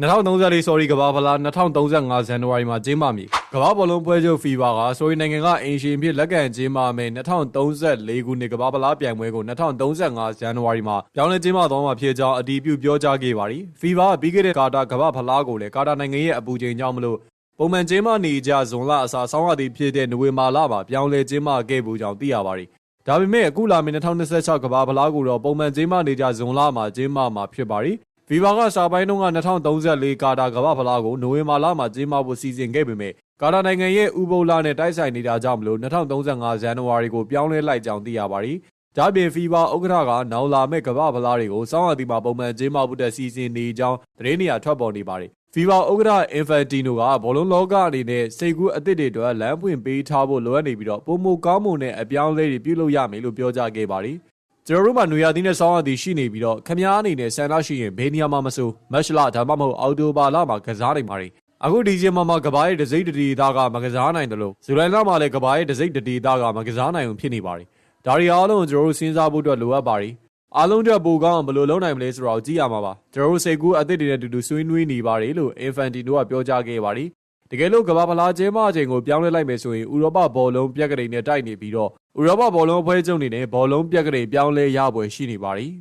2034 sorry ကမ္ဘာဖလား2035ဇန်နဝါရီမှာကျင်းပမည်ကမ္ဘာဘောလုံးပွဲချုပ် FIFA ကဆိုရီနိုင်ငံကအင်ရှင်ဖြစ်လက်ခံကျင်းပမယ်2034ခုနှစ်ကမ္ဘာဖလားပြိုင်ပွဲကို2035ဇန်နဝါရီမှာပြောင်းလဲကျင်းပသွားမှာဖြစ်ကြောင်းအတည်ပြုပြောကြားခဲ့ပါသည် FIFA ပြီးခဲ့တဲ့ကာတာကမ္ဘာဖလားကိုလည်းကာတာနိုင်ငံရဲ့အပူချိန်ကြောင့်မလို့ပုံမှန်ကျင်းပနေကြဇွန်လအစားဆောင်းရသည်ဖြစ်တဲ့နိုဝင်ဘာလမှာပြောင်းလဲကျင်းပခဲ့ပူကြောင်းသိရပါသည်ဒါပေမဲ့အခုလာမယ့်2026ကမ္ဘာဖလားကိုတော့ပုံမှန်ကျင်းပနေကြဇွန်လမှာကျင်းပမှာဖြစ်ပါသည်FIFA ကစာပိုင်းတုန်းက2034ကာတာကမ္ဘာဖလားကိုနိုဝင်ဘာလမှာကျင်းပဖို့စီစဉ်ခဲ့ပေမဲ့ကာတာနိုင်ငံရဲ့ဥပုသ်လနဲ့တိုက်ဆိုင်နေတာကြောင့်မလို့2035ဇန်နဝါရီကိုပြောင်းလဲလိုက်ကြောင်းသိရပါသည်။ဒါပြင် FIFA ဥက္ကဋ္ဌကနောက်လာမယ့်ကမ္ဘာဖလားတွေကိုစောင့်ရသည်မှာပုံမှန်ကျင်းပဖို့တဲ့စီစဉ်နေကြောင်းသတင်းနေရာထွက်ပေါ်နေပါတယ်။ FIFA ဥက္ကဋ္ဌ Infantino ကဘောလုံးလောကအနေနဲ့စိတ်ကူးအသစ်တွေအတွက်လမ်းဖွင့်ပေးထားဖို့လိုအပ်နေပြီးတော့ပုံမကောင်းမွန်တဲ့အပြောင်းလဲတွေပြုလုပ်ရမယ်လို့ပြောကြားခဲ့ပါတယ်။ကျွန်တော်တို့မှာနွေရာသီနဲ့ဆောင်းရာသီရှိနေပြီးတော့ခမားအနေနဲ့ဆန္ဒရှိရင်ဘယ်နေရာမှာမဆိုမက်ရှ်လဒါမှမဟုတ်အော်တိုဘာလမှာကစားနိုင်ပါတယ်အခုဒီဇင်ဘာမှာကဘာရဲ့ဒစိမ့်တတီသားကမကစားနိုင်တယ်လို့ဇူလိုင်လမှာလည်းကဘာရဲ့ဒစိမ့်တတီသားကမကစားနိုင်အောင်ဖြစ်နေပါတယ်ဒါတွေအားလုံးကျွန်တော်တို့စဉ်းစားဖို့အတွက်လိုအပ်ပါတယ်အားလုံးအတွက်ပိုကောင်းအောင်ဘယ်လိုလုပ်နိုင်မလဲဆိုတော့ကြည့်ရမှာပါကျွန်တော်တို့စိတ်ကူးအသစ်တွေနဲ့အတူတူဆွေးနွေးနေပါတယ်လို့ Infantino ကပြောကြားခဲ့ပါတယ်တကယ်လို့ကမ္ဘာဖလားကျင်းပချိန်ကိုပြောင်းလဲလိုက်မယ်ဆိုရင်ဥရောပဘောလုံးပြက်ကလေးနဲ့တိုက်နေပြီးတော့ဥရောပဘောလုံးအဖွဲ့ချုပ်အနေနဲ့ဘောလုံးပြက်ကလေးပြောင်းလဲရပွဲရှိနေပါတယ်